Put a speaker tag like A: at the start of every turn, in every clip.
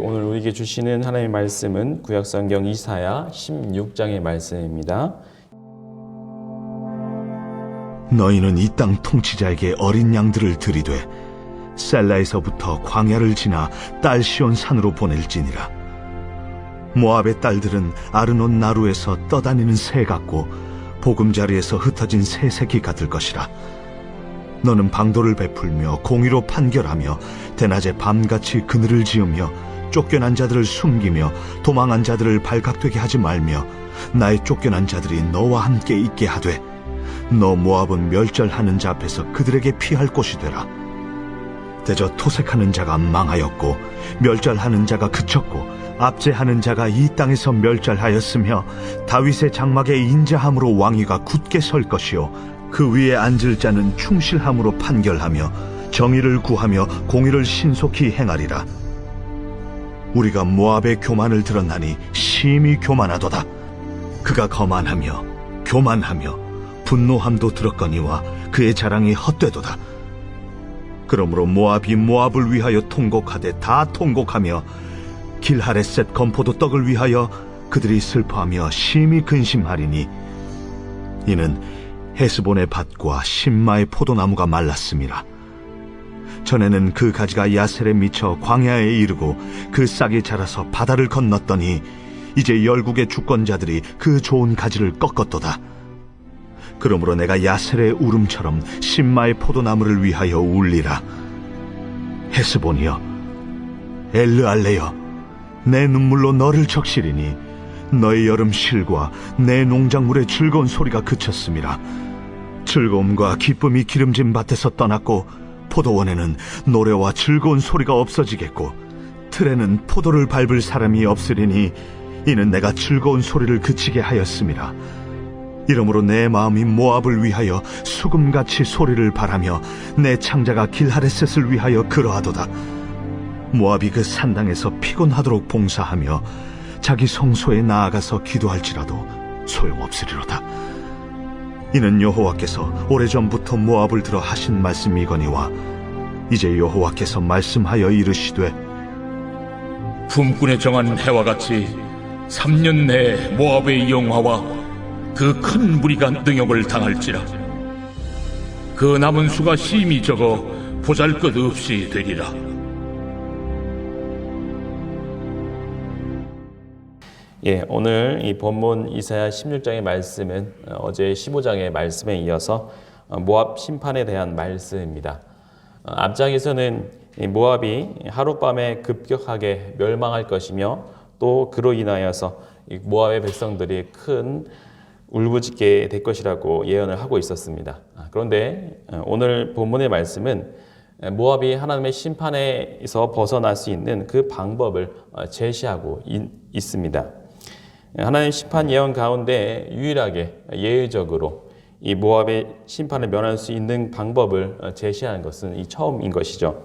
A: 오늘 우리에게 주시는 하나님의 말씀은 구약성경 이사야 16장의 말씀입니다.
B: 너희는 이 땅 통치자에게 어린 양들을 들이되 셀라에서부터 광야를 지나 딸 시온 산으로 보낼지니라. 모압의 딸들은 아르논 나루에서 떠다니는 새 같고 보금자리에서 흩어진 새 새끼 같을 것이라. 너는 방도를 베풀며 공의로 판결하며 대낮에 밤같이 그늘을 지으며 쫓겨난 자들을 숨기며 도망한 자들을 발각되게 하지 말며 나의 쫓겨난 자들이 너와 함께 있게 하되 너 모압은 멸절하는 자 앞에서 그들에게 피할 곳이 되라. 대저 토색하는 자가 망하였고 멸절하는 자가 그쳤고 압제하는 자가 이 땅에서 멸절하였으며 다윗의 장막에 인자함으로 왕위가 굳게 설 것이요 그 위에 앉을 자는 충실함으로 판결하며 정의를 구하며 공의를 신속히 행하리라. 우리가 모압의 교만을 들었나니 심히 교만하도다. 그가 거만하며 교만하며 분노함도 들었거니와 그의 자랑이 헛되도다. 그러므로 모압이 모압을 위하여 통곡하되 다 통곡하며 길하레셋 건포도 떡을 위하여 그들이 슬퍼하며 심히 근심하리니 이는 헤스본의 밭과 심마의 포도나무가 말랐음이라. 전에는 그 가지가 야셀에 미쳐 광야에 이르고 그 싹이 자라서 바다를 건넜더니 이제 열국의 주권자들이 그 좋은 가지를 꺾었도다. 그러므로 내가 야셀의 울음처럼 심마의 포도나무를 위하여 울리라. 헤스본이여, 엘르알레여, 내 눈물로 너를 적시리니 너의 여름 실과 내 농작물의 즐거운 소리가 그쳤음이라. 즐거움과 기쁨이 기름진 밭에서 떠났고 포도원에는 노래와 즐거운 소리가 없어지겠고 틀에는 포도를 밟을 사람이 없으리니 이는 내가 즐거운 소리를 그치게 하였음이라. 이러므로 내 마음이 모압을 위하여 수금같이 소리를 바라며 내 창자가 길하레셋을 위하여 그러하도다. 모압이 그 산당에서 피곤하도록 봉사하며 자기 성소에 나아가서 기도할지라도 소용없으리로다. 이는 여호와께서 오래전부터 모압을 들어 하신 말씀이거니와 이제 여호와께서 말씀하여 이르시되
C: 품꾼에 정한 해와 같이 3년 내에 모압의 영화와 그 큰 무리가 능욕을 당할지라. 그 남은 수가 심히 적어 보잘것없이 되리라.
A: 오늘 이 본문 이사야 16장의 말씀은 어제 15장의 말씀에 이어서 모압 심판에 대한 말씀입니다. 앞장에서는 모압이 하룻밤에 급격하게 멸망할 것이며 또 그로 인하여서 모압의 백성들이 큰 울부짖게 될 것이라고 예언을 하고 있었습니다. 그런데 오늘 본문의 말씀은 모압이 하나님의 심판에서 벗어날 수 있는 그 방법을 제시하고 있습니다. 하나님의 심판 예언 가운데 유일하게 예외적으로 이 모압의 심판을 면할 수 있는 방법을 제시하는 것은 이 처음인 것이죠.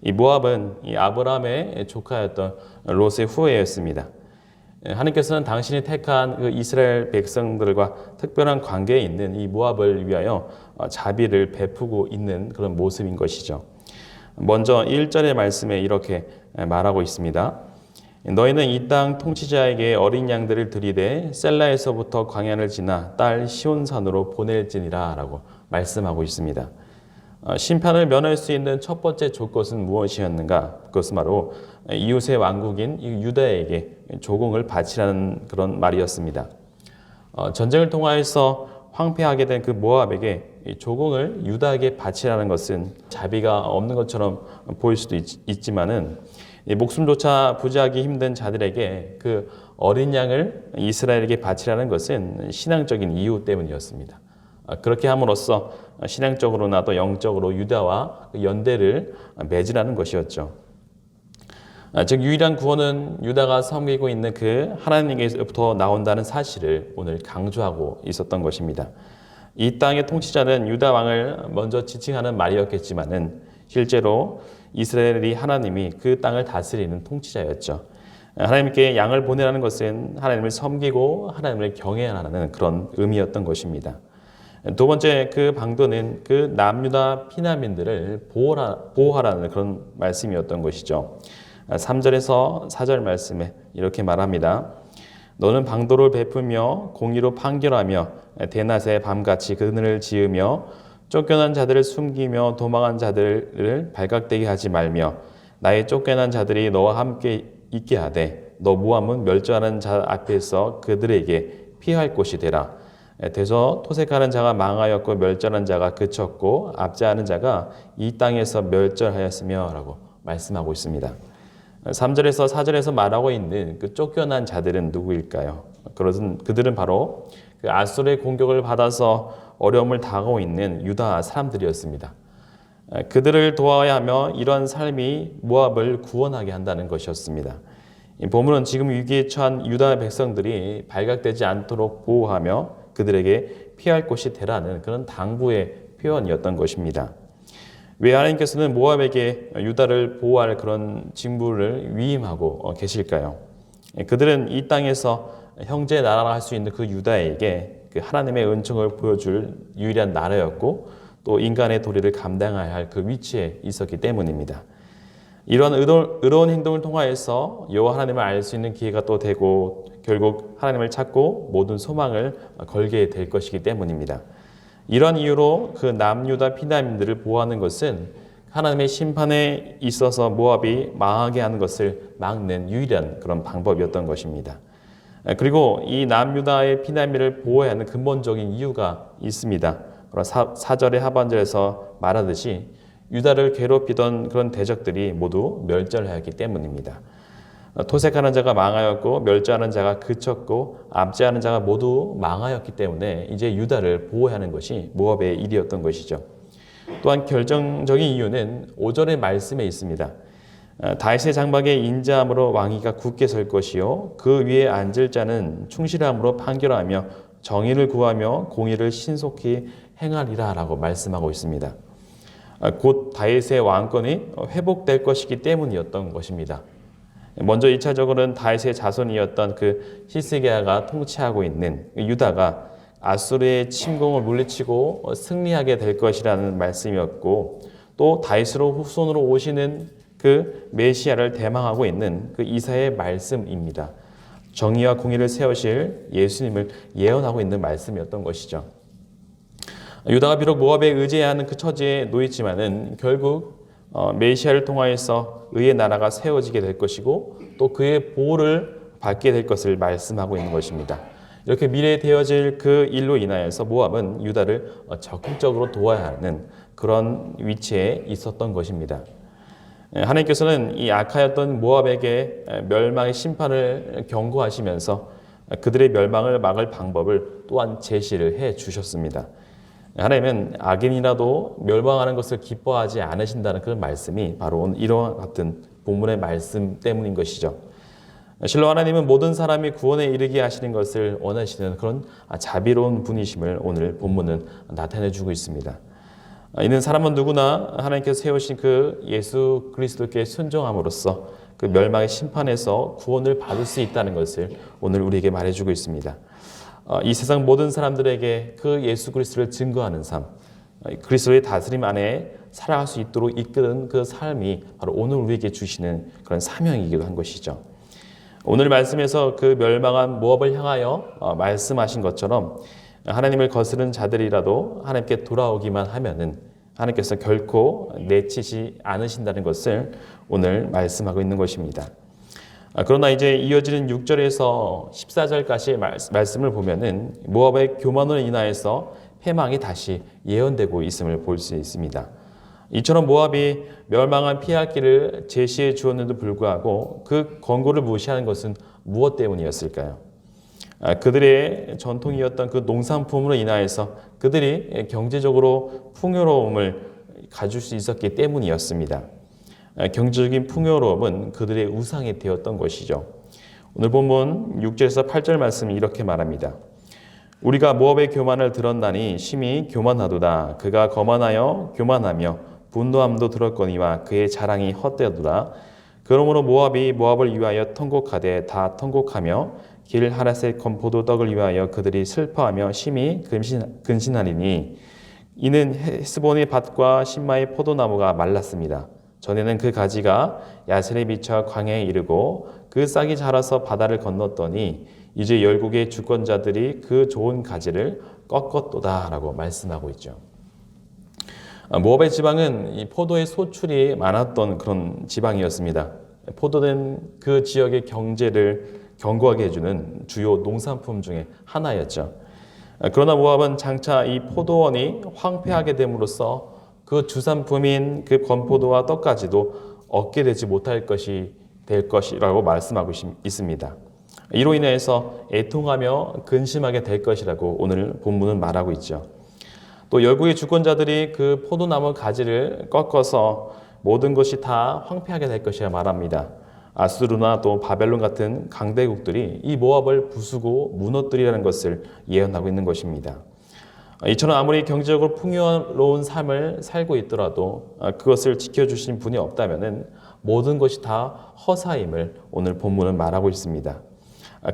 A: 이 모압은 이 아브라함의 조카였던 롯의 후예였습니다. 하나님께서는 당신이 택한 그 이스라엘 백성들과 특별한 관계에 있는 이 모압을 위하여 자비를 베푸고 있는 그런 모습인 것이죠. 먼저 1절의 말씀에 이렇게 말하고 있습니다. 너희는 이 땅 통치자에게 어린 양들을 들이되 셀라에서부터 광야를 지나 딸 시온산으로 보낼지니라 라고 말씀하고 있습니다. 심판을 면할 수 있는 첫 번째 조건은 무엇이었는가? 그것은 바로 이웃의 왕국인 유다에게 조공을 바치라는 그런 말이었습니다. 전쟁을 통하여서 황폐하게 된 그 모압에게 조공을 유다에게 바치라는 것은 자비가 없는 것처럼 보일 수도 있지만은 목숨조차 부지하기 힘든 자들에게 그 어린 양을 이스라엘에게 바치라는 것은 신앙적인 이유 때문이었습니다. 그렇게 함으로써 신앙적으로나 또 영적으로 유다와 연대를 맺으라는 것이었죠. 즉 유일한 구원은 유다가 섬기고 있는 그 하나님께서부터 나온다는 사실을 오늘 강조하고 있었던 것입니다. 이 땅의 통치자는 유다 왕을 먼저 지칭하는 말이었겠지만은 실제로 이스라엘이 하나님이 그 땅을 다스리는 통치자였죠. 하나님께 양을 보내라는 것은 하나님을 섬기고 하나님을 경외하라는 그런 의미였던 것입니다. 두 번째 그 방도는 그 남유다 피난민들을 보호하라는 그런 말씀이었던 것이죠. 3절에서 4절 말씀에 이렇게 말합니다. 너는 방도를 베풀며 공의로 판결하며 대낮에 밤같이 그늘을 지으며 쫓겨난 자들을 숨기며 도망한 자들을 발각되게 하지 말며 나의 쫓겨난 자들이 너와 함께 있게 하되 너 모함은 멸절하는 자 앞에서 그들에게 피할 곳이 되라. 돼서 토색하는 자가 망하였고 멸절한 자가 그쳤고 압제하는 자가 이 땅에서 멸절하였으며 라고 말씀하고 있습니다. 3절에서 4절에서 말하고 있는 그 쫓겨난 자들은 누구일까요? 그들은 바로 그 아수르의 공격을 받아서 어려움을 당하고 있는 유다 사람들이었습니다. 그들을 도와야 하며 이런 삶이 모압을 구원하게 한다는 것이었습니다. 이 본문은 지금 위기에 처한 유다 백성들이 발각되지 않도록 보호하며 그들에게 피할 곳이 되라는 그런 당부의 표현이었던 것입니다. 왜 하나님께서는 모압에게 유다를 보호할 그런 직무를 위임하고 계실까요? 그들은 이 땅에서 형제 나라라 할 수 있는 그 유다에게 그 하나님의 은총을 보여줄 유일한 나라였고 또 인간의 도리를 감당해야 할 그 위치에 있었기 때문입니다. 이런 의로운 행동을 통하여서 여호와 하나님을 알 수 있는 기회가 또 되고 결국 하나님을 찾고 모든 소망을 걸게 될 것이기 때문입니다. 이런 이유로 그 남유다 피난민들을 보호하는 것은 하나님의 심판에 있어서 모압이 망하게 하는 것을 막는 유일한 그런 방법이었던 것입니다. 그리고 이 남유다의 피난민을 보호해야 하는 근본적인 이유가 있습니다. 4절의 하반절에서 말하듯이 유다를 괴롭히던 그런 대적들이 모두 멸절하였기 때문입니다. 토색하는 자가 망하였고 멸절하는 자가 그쳤고 압제하는 자가 모두 망하였기 때문에 이제 유다를 보호해야 하는 것이 모압의 일이었던 것이죠. 또한 결정적인 이유는 5절의 말씀에 있습니다. 다윗의 장막에 인자함으로 왕위가 굳게 설 것이요 그 위에 앉을 자는 충실함으로 판결하며 정의를 구하며 공의를 신속히 행하리라 라고 말씀하고 있습니다. 곧 다윗의 왕권이 회복될 것이기 때문이었던 것입니다. 먼저 1차적으로는 다윗의 자손이었던 그 히스기야가 통치하고 있는 유다가 아수르의 침공을 물리치고 승리하게 될 것이라는 말씀이었고 또 다윗으로 후손으로 오시는 그 메시아를 대망하고 있는 그 이사야의 말씀입니다. 정의와 공의를 세우실 예수님을 예언하고 있는 말씀이었던 것이죠. 유다가 비록 모압에 의지해야 하는 그 처지에 놓였지만은 결국 메시아를 통하여서 의의 나라가 세워지게 될 것이고 또 그의 보호를 받게 될 것을 말씀하고 있는 것입니다. 이렇게 미래에 되어질 그 일로 인하여서 모압은 유다를 적극적으로 도와야 하는 그런 위치에 있었던 것입니다. 하나님께서는 이 악하였던 모압에게 멸망의 심판을 경고하시면서 그들의 멸망을 막을 방법을 또한 제시를 해 주셨습니다. 하나님은 악인이라도 멸망하는 것을 기뻐하지 않으신다는 그런 말씀이 바로 이러한 같은 본문의 말씀 때문인 것이죠. 실로 하나님은 모든 사람이 구원에 이르게 하시는 것을 원하시는 그런 자비로운 분이심을 오늘 본문은 나타내주고 있습니다. 이는 사람은 누구나 하나님께서 세우신 그 예수 그리스도께 순종함으로써 그 멸망의 심판에서 구원을 받을 수 있다는 것을 오늘 우리에게 말해주고 있습니다. 이 세상 모든 사람들에게 그 예수 그리스도를 증거하는 삶, 그리스도의 다스림 안에 살아갈 수 있도록 이끄는 그 삶이 바로 오늘 우리에게 주시는 그런 사명이기도 한 것이죠. 오늘 말씀에서 그 멸망한 모압을 향하여 말씀하신 것처럼 하나님을 거스른 자들이라도 하나님께 돌아오기만 하면은 하나님께서 결코 내치지 않으신다는 것을 오늘 말씀하고 있는 것입니다. 그러나 이제 이어지는 6절에서 14절까지의 말씀을 보면은 모압의 교만으로 인하여서 패망이 다시 예언되고 있음을 볼 수 있습니다. 이처럼 모압이 멸망한 피할 길을 제시해 주었는데도 불구하고 그 권고를 무시하는 것은 무엇 때문이었을까요? 그들의 전통이었던 그 농산품으로 인하여서 그들이 경제적으로 풍요로움을 가질 수 있었기 때문이었습니다. 경제적인 풍요로움은 그들의 우상이 되었던 것이죠. 오늘 본문 6절에서 8절 말씀이 이렇게 말합니다. 우리가 모압의 교만을 들었나니 심히 교만하도다. 그가 거만하여 교만하며 분노함도 들었거니와 그의 자랑이 헛되도다. 그러므로 모압이 모압을 위하여 통곡하되 다 통곡하며 길 하라셋 건포도 떡을 위하여 그들이 슬퍼하며 심히 근신하리니 이는 헤스본의 밭과 신마의 포도나무가 말랐습니다. 전에는 그 가지가 야셀에 비쳐 광야에 이르고 그 싹이 자라서 바다를 건넜더니 이제 열국의 주권자들이 그 좋은 가지를 꺾었도다라고 말씀하고 있죠. 모압의 지방은 이 포도의 소출이 많았던 그런 지방이었습니다. 포도는 그 지역의 경제를 견고하게 해주는 주요 농산품 중에 하나였죠. 그러나 모압은 장차 이 포도원이 황폐하게 됨으로써 그 주산품인 그 건포도와 떡까지도 얻게 되지 못할 것이 될 것이라고 말씀하고 있습니다. 이로 인해서 애통하며 근심하게 될 것이라고 오늘 본문은 말하고 있죠. 또 열국의 주권자들이 그 포도나무 가지를 꺾어서 모든 것이 다 황폐하게 될 것이라 말합니다. 아수르나 또 바벨론 같은 강대국들이 이 모압을 부수고 무너뜨리라는 것을 예언하고 있는 것입니다. 이처럼 아무리 경제적으로 풍요로운 삶을 살고 있더라도 그것을 지켜주신 분이 없다면 모든 것이 다 허사임을 오늘 본문은 말하고 있습니다.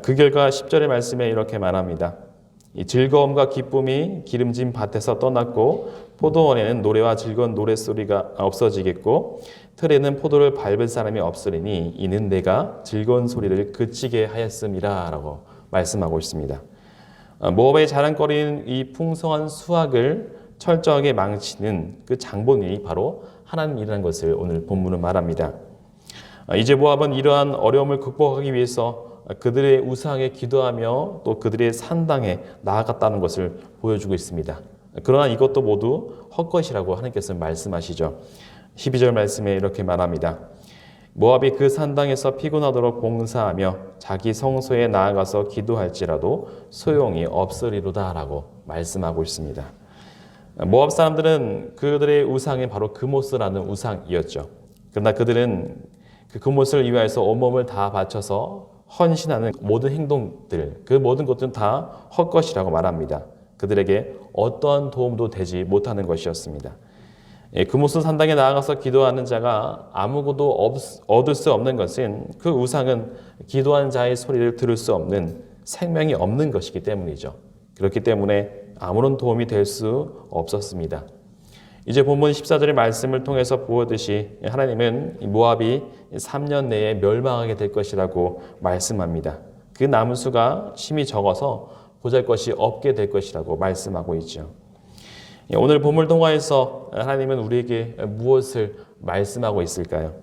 A: 그 결과 10절의 말씀에 이렇게 말합니다. 이 즐거움과 기쁨이 기름진 밭에서 떠났고 포도원에는 노래와 즐거운 노랫소리가 없어지겠고 틀에는 포도를 밟을 사람이 없으리니 이는 내가 즐거운 소리를 그치게 하였음이라 라고 말씀하고 있습니다. 모압의 자랑거리인 이 풍성한 수확을 철저하게 망치는 그 장본인이 바로 하나님이라는 것을 오늘 본문은 말합니다. 이제 모압은 이러한 어려움을 극복하기 위해서 그들의 우상에 기도하며 또 그들의 산당에 나아갔다는 것을 보여주고 있습니다. 그러나 이것도 모두 헛것이라고 하나님께서 말씀하시죠. 12절 말씀에 이렇게 말합니다. 모압이 그 산당에서 피곤하도록 봉사하며 자기 성소에 나아가서 기도할지라도 소용이 없으리로다 라고 말씀하고 있습니다. 모압 사람들은 그들의 우상이 바로 그모스라는 우상이었죠. 그러나 그들은 그 그모스를 위하여서 온몸을 다 바쳐서 헌신하는 모든 행동들, 그 모든 것들은 다 헛것이라고 말합니다. 그들에게 어떠한 도움도 되지 못하는 것이었습니다. 그모스 산당에 나아가서 기도하는 자가 아무것도 얻을 수 없는 것은 그 우상은 기도하는 자의 소리를 들을 수 없는 생명이 없는 것이기 때문이죠. 그렇기 때문에 아무런 도움이 될 수 없었습니다. 이제 본문 14절의 말씀을 통해서 보았듯이 하나님은 모압이 3년 내에 멸망하게 될 것이라고 말씀합니다. 그 남은 수가 심히 적어서 보잘것이 없게 될 것이라고 말씀하고 있죠. 오늘 본문을 통하여서 하나님은 우리에게 무엇을 말씀하고 있을까요?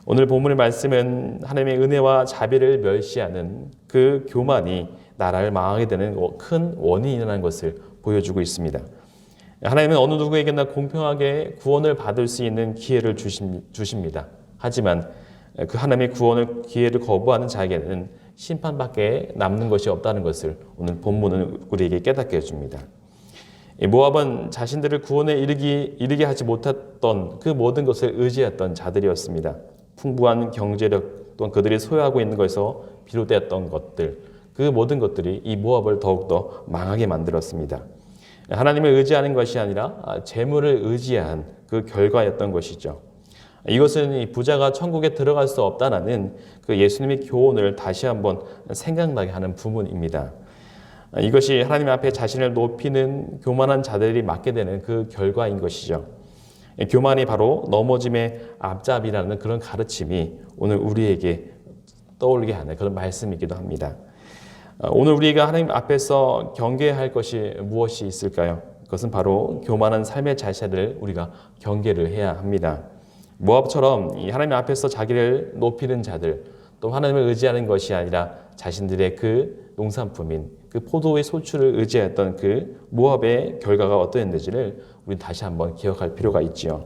A: 오늘 본문의 말씀은 하나님의 은혜와 자비를 멸시하는 그 교만이 나라를 망하게 되는 큰 원인이라는 것을 보여주고 있습니다. 하나님은 어느 누구에게나 공평하게 구원을 받을 수 있는 기회를 주십니다. 하지만 그 하나님의 구원을 기회를 거부하는 자에게는 심판밖에 남는 것이 없다는 것을 오늘 본문은 우리에게 깨닫게 해줍니다. 모압은 자신들을 구원에 이르게 하지 못했던 그 모든 것을 의지했던 자들이었습니다. 풍부한 경제력 또는 그들이 소유하고 있는 것에서 비롯되었던 것들, 그 모든 것들이 이 모압을 더욱더 망하게 만들었습니다. 하나님을 의지하는 것이 아니라 재물을 의지한 그 결과였던 것이죠. 이것은 이 부자가 천국에 들어갈 수 없다는 그 예수님의 교훈을 다시 한번 생각나게 하는 부분입니다. 이것이 하나님 앞에 자신을 높이는 교만한 자들이 맞게 되는 그 결과인 것이죠. 교만이 바로 넘어짐의 앞잡이라는 그런 가르침이 오늘 우리에게 떠올리게 하는 그런 말씀이기도 합니다. 오늘 우리가 하나님 앞에서 경계해야 할 것이 무엇이 있을까요? 그것은 바로 교만한 삶의 자세를 우리가 경계를 해야 합니다. 모압처럼 이 하나님 앞에서 자기를 높이는 자들, 또 하나님을 의지하는 것이 아니라 자신들의 그 농산품인 그 포도의 소출을 의지했던 그 모압의 결과가 어떠했는지를 우리 다시 한번 기억할 필요가 있지요.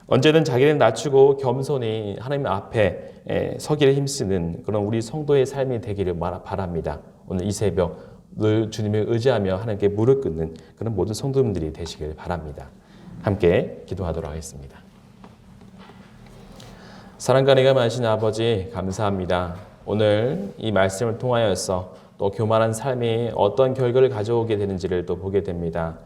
A: 언제든 자기를 낮추고 겸손히 하나님 앞에 서기를 힘쓰는 그런 우리 성도의 삶이 되기를 바랍니다. 오늘 이 새벽 늘 주님을 의지하며 하나님께 무릎 꿇는 그런 모든 성도님들이 되시길 바랍니다. 함께 기도하도록 하겠습니다. 사랑과 은혜가 많으신 아버지 감사합니다. 오늘 이 말씀을 통하여서 또 교만한 삶이 어떤 결과를 가져오게 되는지를 또 보게 됩니다.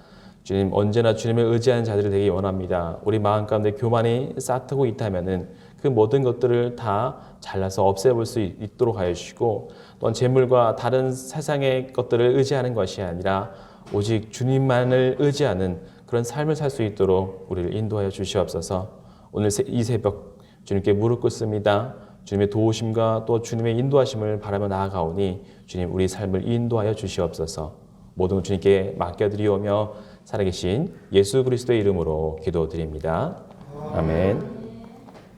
A: 주님, 언제나 주님을 의지하는 자들이 되기 원합니다. 우리 마음 가운데 교만이 싹트고 있다면은 그 모든 것들을 다 잘라서 없애볼 수 있도록 하여 주시고, 또한 재물과 다른 세상의 것들을 의지하는 것이 아니라 오직 주님만을 의지하는 그런 삶을 살 수 있도록 우리를 인도하여 주시옵소서. 오늘 이 새벽 주님께 무릎 꿇습니다. 주님의 도우심과 또 주님의 인도하심을 바라며 나아가오니 주님 우리 삶을 인도하여 주시옵소서. 모든 것 주님께 맡겨드리오며 살아계신 예수 그리스도의 이름으로 기도드립니다. 아멘.